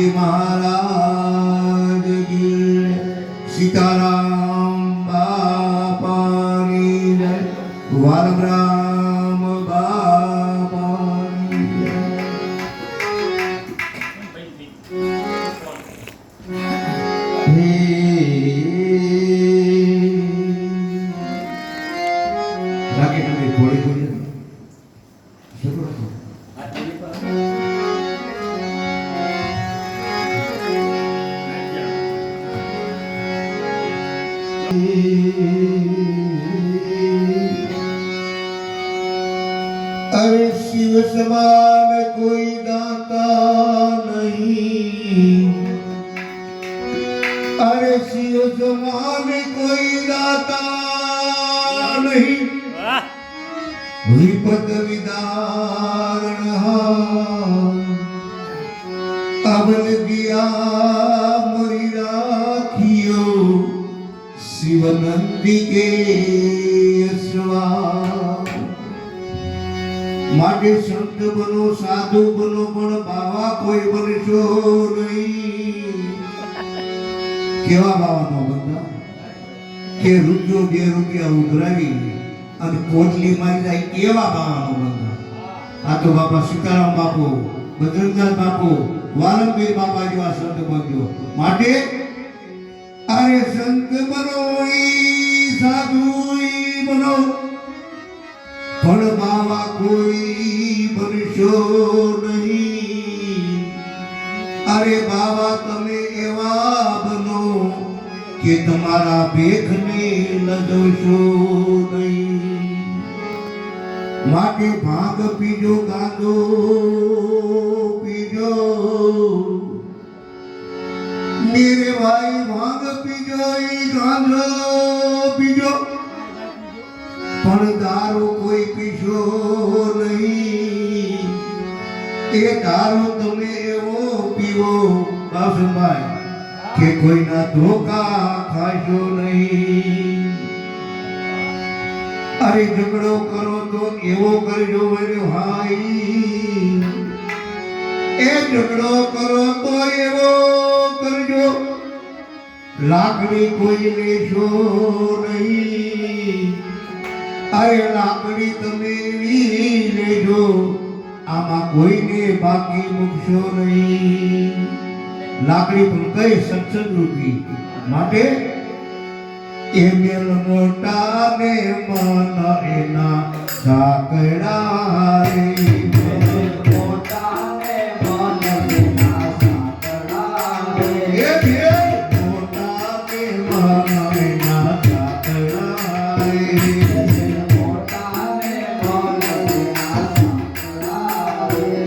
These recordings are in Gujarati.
जी महाराज की सीताराम बापानी जय वालराम बापानी राकेट में थोड़ी थोड़ी अरे शिव समान कोई दाता नहीं, अरे शिव समान कोई दाता नहीं, विपद विदारण अबल गया मरी राखियो शिव नंदी के यशवा माटे संत बनो साधु बनो पण बाबा कोई बनशो नहीं। केवा बाबा नो बंदा के रुपयो 2 रुपया उઘरावी અને કોટલી મારી જાય કેવા બાવાનો બંધા। આ તો બાપા સીતારામ બાપુ, બજરંગદાસ બાપુ, વાલમવીર બાપા જેવા સંત બન્યો। માટે અરે સંત બનો સાધુ બનો પણ બાવા કોઈ બનશો નહીં। અરે બાવા તમે એવા બનો કે તમારા ભેખને લજવશો નહીં। માટે ભાંગ પીજો ગાંજો પીજો मेरे भाई भांग पीजो गांजो पीजो पण दारू कोई पीशो नहीं। ए दारू તમે એવો પીવો બાસુભાઈ કે કોઈના ધોકા ખાશો નહીં। અરે ઝઘડો કરો તો એવો કરજો મારો ભાઈ, એ ઝઘડો કરો તો એવો કરજો, લાકડી કોઈ લેશો નહીં। અરે લાકડી તમે લેજો, આમાં કોઈને બાકી મૂકશો નહીં। લાકડી પણ કઈ સત્સંગ રૂપી। માટે એ મેલ મોટા ને મન એના સાકડા રે, મોટા ને મન એના સાકડા રે, એ મેલ મોટા ને મન એના સાકડા રે, મોટા ને મન એના સાકડા રે।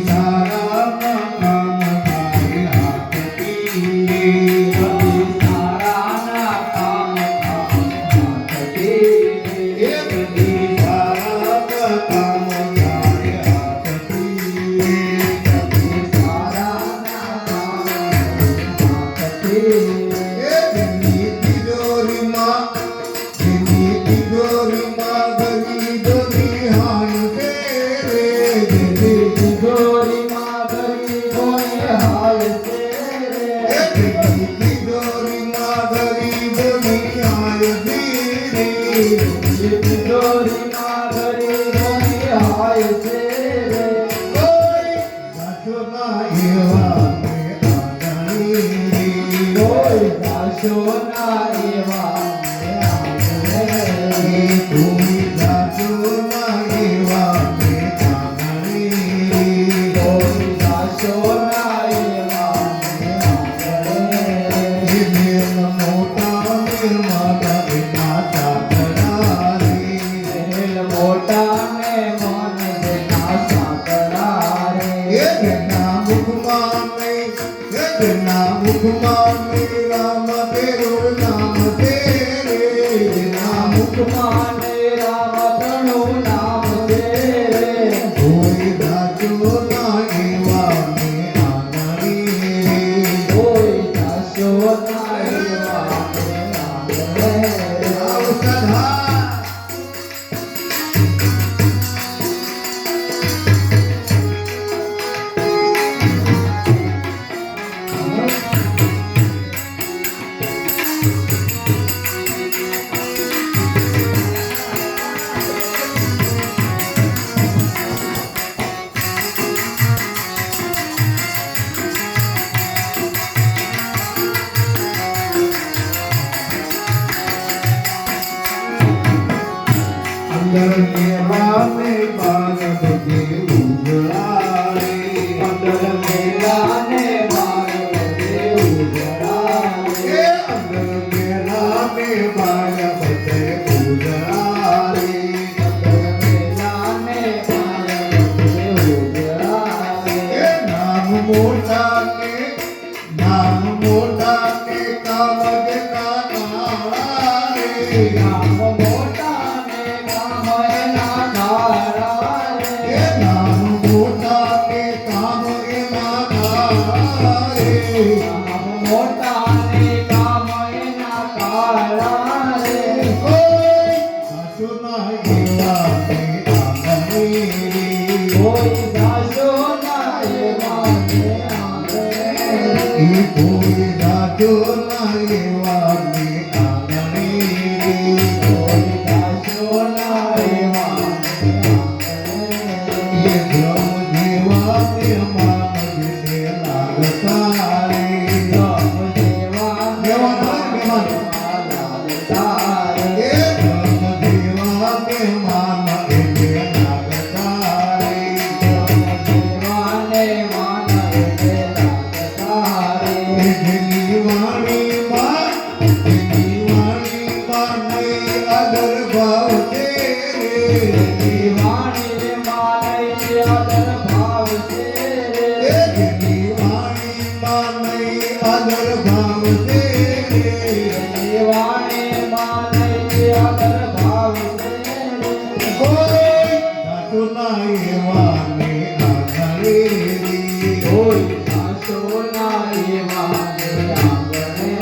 सारा काम थारे हाथ की તિજોરી માં ગરીબની હાય છે તિજોરી માં ગરીબની હાય છે રે કોઈ સાચો ના એવા મે આંગણી કોઈ દાસો ના એવા કોઈ સાચો ના એવા મે આંગણી કોઈ દાસો ના એવા મેલ મોટા મેલ માતા વિના સાકરારી મહેલ મોટા ને મન દેના સાકરા રે એના મુખમાં નહીં રામ તેરું નામ તેરે એના મુખમાં ને રામ તણું નામ છે રે કોઈ દાજો ના એવા મે આંગણી કોઈ દાસો ના એવા આવ સદા અંદર મેવા મે પાર્વતી ઉજળારે અંદર મેલા ને પાર્વતી ઉજળાવે એ અંદર મેલા મે પાર્વતી ઉજળારે અંદર મેલા ને પાર્વતી ઉજળાવે એ નામ મોટા કે કામ દેતા નારે નામ મોટા ને કામ એના ધારા રે એ નામ મોટા કે કામ એના ધારે નામ મોટા ને કામ એના કાળા રે કોઈ સાચો ના એવા મે આંગણી કોઈ દાસો ના એવા ને આંગણે એ કોઈ સાચો ના એવા મે આંગણી કોઈ દાસો ના એવા ને આંગણે એ બ્રહ્મ દેવા મે માનવીને લાગતા રે બ્રહ્મ દેવા દેવા ના લાલતા રે એ બ્રહ્મ દેવા મે માનવીને લાગતા રે દેવાને માનવે લાગતા રે એ દિલી વાણી માં નહીં આદર ભાવ છે રે દીવાણી માનય આદર ભાવ છે એ રે દિલી વાણી માં નહીં આદર ભાવ છે રે દીવાણી માનય આદર ભાવ છે રે કોઈ સાચો ના એવા મે આંગળી કોઈ દાસો ના એવા ને આંગણે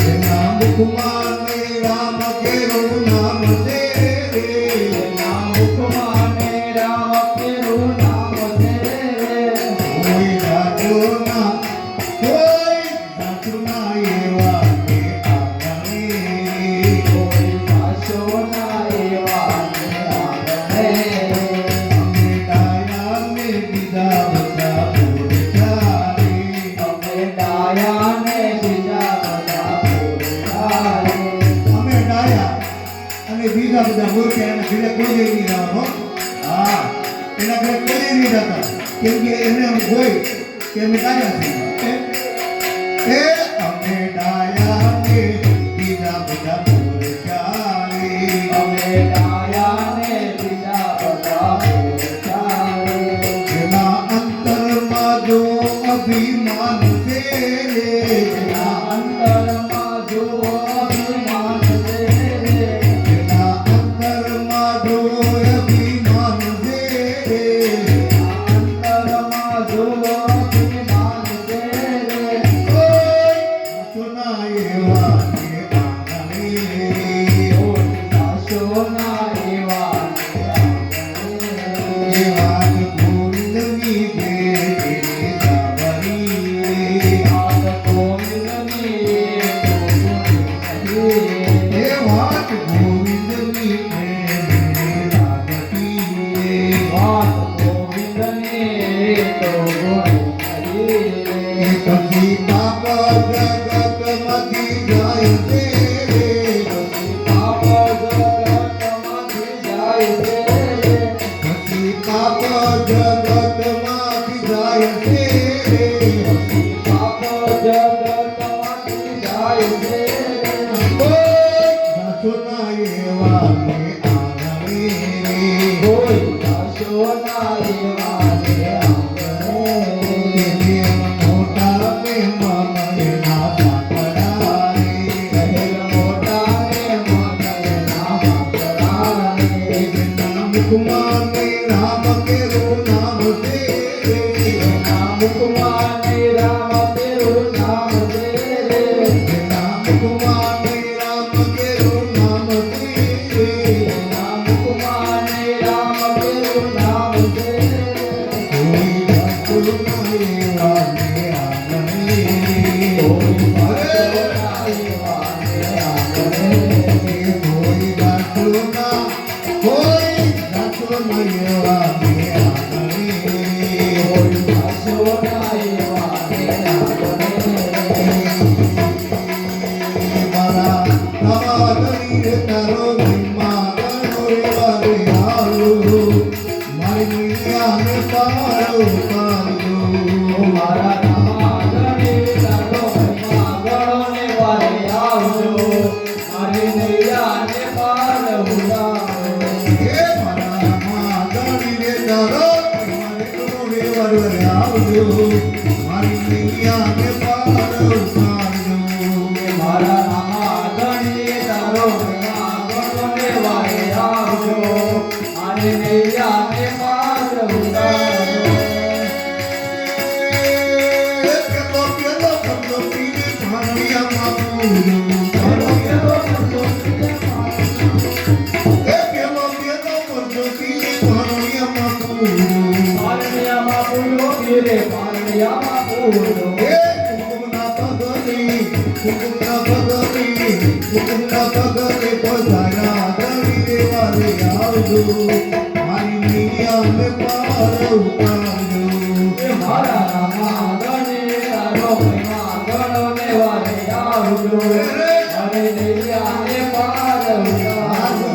એના મુખમાં નહીં રામ કેરું નામ છે રે એના મુખમાં ને રામ કેરું નામ છે રે કોઈ સાચો ના એવા મે આંગળી કોઈ દાસો ના એવા ને આંગણે અમે ડાયા મે બીજા બધા પૂરચારી અમે ડાયા ને બીજા બધા પૂરા રે અમે ડાયા અને બીજા બધા મૂર્ખે એને ઘરે કોઈ લઈ નહીં જવાનો હા એના ઘરે કોઈ લઈ નહીં જતા કેમ કે એને એમ હોય કે અમે ડાયા છીએ એ અમે ડાયા ને બીજા બધા પૂરચારી અમે ડાયા ને બીજા બધા પૂરા રે જેના અંતરમાં જો અભિમાન છે રે એના અંતરમાં જો અભિમાન છે રે જેના અંતરમાં જો અભિમાન છે રે અંતરમાં જો અભિમાન છે રે કોઈ સાચો ના એવા મે આંગણી કોઈ દાસો ના એવા ને આંગણે એવા ગોવિંદની ભેટ સાવરી આદ તો ગુણ કરી એ રે પછી પાપ જગતમાંથી જાય છે પાપ જગતમાંથી જાય છે પછી પાપ જગતમાંથી જાય છે પાપ જગતમાંથી જાય છે દાસોના એવા ને આંગણે રે કોઈ દાસોના એવા ને આંગણે પ્રેમ મોટા પ્રેમમાં મરેલા સાંકળા રે કહેલ મોટા ને મનના વાંકડા રે નામ કુમાર ને રામ કેરું નામ છે રે નામ કુમાર ને રામ તેરું નામ છે રે નામ કુમાર ને રામ કેરું નામ છે રે નામ કુમાર ને રામ તેરું નામ છે રે કોઈ દાસોના એવા ને આંગણે રે કોઈ દાસોના એવા ને આંગણે કોઈ દાસોના એવા ને આંગણે કોઈ દાસોના એવા ને આંગણે મારા નવાદરી રે તારો મહિમા ગણો રે વારે આવો મારી મૈયાને પારો પાડજો મારા નામાગણે તારો મહિમા ગણો ને વારે આવજો મારી નૈયાને પાર ઉડાવો હે મારા માદરી રે તારો મહિમાને ગણો રે વારે આવજો મારી મૈયાને પારો પાડજો મારા નામાગણે તારો મહિમા ગણો ને વારે આવજો મારી નૈયાને પાર ઉડાવો પારણિયામાં પૂરો રે પારણિયામાં પૂરો મારી મિયાને પાર ઉતારજો મારા નામાગણે તારો મહિમા ગણો ને વારે આવજો મારી નૈયાને પાર ઉડાવો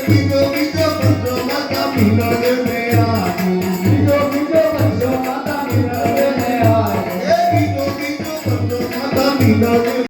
બીજો બીજો પત્રો માતા મિલને